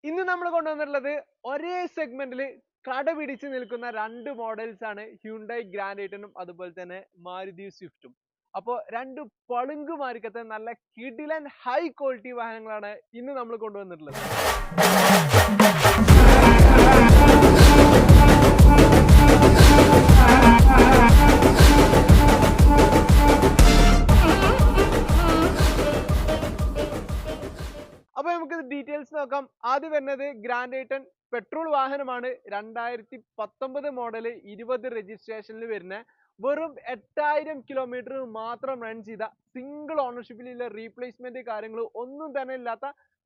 ഇന്ന് നമ്മൾ കൊണ്ടുവന്നിട്ടുള്ളത് ഒരേ സെഗ്മെന്റിൽ കടപിടിച്ച് നിൽക്കുന്ന രണ്ട് മോഡൽസ് ആണ് ഹ്യുണ്ടായി ഗ്രാൻഡ് ഐറ്റനും അതുപോലെ തന്നെ മാരുതി സ്വിഫ്റ്റും. അപ്പോൾ രണ്ട് പളുങ്കുമാരിക്കത്തെ നല്ല കിടിലൻ ഹൈ ക്വാളിറ്റി വാഹനങ്ങളാണ് ഇന്ന് നമ്മൾ കൊണ്ടുവന്നിട്ടുള്ളത്. അപ്പൊ നമുക്ക് ഡീറ്റെയിൽസ് നോക്കാം. ആദ്യം വരുന്നത് ഗ്രാൻഡ് ഐറ്റൻ പെട്രോൾ വാഹനമാണ്. 2019 മോഡൽ 20 രജിസ്ട്രേഷനിൽ വരുന്ന വെറും 8000 കിലോമീറ്റർ മാത്രം റൺ ചെയ്ത സിംഗിൾ ഓണർഷിപ്പിലുള്ള റീപ്ലേസ്മെന്റ് കാര്യങ്ങൾ ഒന്നും തന്നെ ഇല്ലാത്ത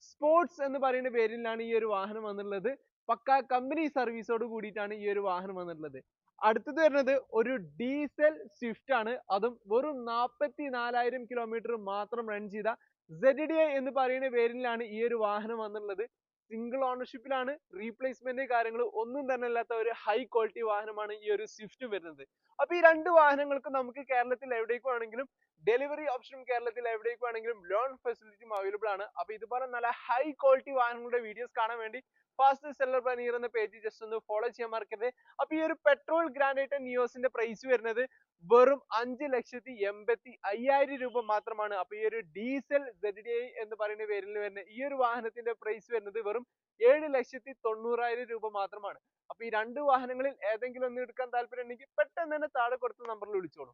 സ്പോർട്സ് എന്ന് പറയുന്ന പേരിലാണ് ഈ ഒരു വാഹനം വന്നിട്ടുള്ളത്. പക്ക കമ്പനി സർവീസോട് കൂടിയിട്ടാണ് ഈ ഒരു വാഹനം വന്നിട്ടുള്ളത്. അടുത്തത് വരുന്നത് ഒരു ഡീസൽ സ്വിഫ്റ്റ് ആണ്. അതും വെറും 44,000 കിലോമീറ്റർ മാത്രം റൺ ചെയ്ത ZDI എന്ന് പറയുന്ന പേരിലാണ് ഈ ഒരു വാഹനം വന്നിട്ടുള്ളത്. സിംഗിൾ ഓണർഷിപ്പിലാണ്. റീപ്ലേസ്മെന്റ് കാര്യങ്ങൾ ഒന്നും തന്നെ ഇല്ലാത്ത ഒരു ഹൈ ക്വാളിറ്റി വാഹനമാണ് ഈ ഒരു സ്വിഫ്റ്റ് വരുന്നത്. അപ്പൊ ഈ രണ്ട് വാഹനങ്ങൾക്ക് നമുക്ക് കേരളത്തിൽ എവിടേക്ക് വേണമെങ്കിലും ഡെലിവറി ഓപ്ഷനും കേരളത്തിൽ എവിടേക്ക് വേണമെങ്കിലും ലോൺ ഫെസിലിറ്റിയും അവൈലബിൾ ആണ്. അപ്പൊ ഇതുപോലെ നല്ല ഹൈ ക്വാളിറ്റി വാഹനങ്ങളുടെ വീഡിയോസ് കാണാൻ വേണ്ടി ഫാസ്റ്റ് സെല്ലർ പനീർ എന്ന പേജ് ജസ്റ്റ് ഒന്ന് ഫോളോ ചെയ്യാൻ മറക്കരുത്. അപ്പൊ ഈ ഒരു പെട്രോൾ ഗ്രാൻഡ് ഐറ്റൻ നിയോസിന്റെ പ്രൈസ് വരുന്നത് വെറും 5,85,000 രൂപ മാത്രമാണ്. അപ്പൊ ഈ ഒരു ഡീസൽ ZDI എന്ന് പറയുന്ന പേരിൽ വരുന്ന ഈ ഒരു വാഹനത്തിന്റെ പ്രൈസ് വരുന്നത് വെറും 7,90,000 രൂപ മാത്രമാണ്. അപ്പൊ ഈ രണ്ട് വാഹനങ്ങളിൽ ഏതെങ്കിലും ഒന്ന് എടുക്കാൻ താല്പര്യം ഉണ്ടെങ്കിൽ പെട്ടെന്ന് തന്നെ താഴെ കൊടുത്ത നമ്പറിൽ വിളിച്ചോളൂ.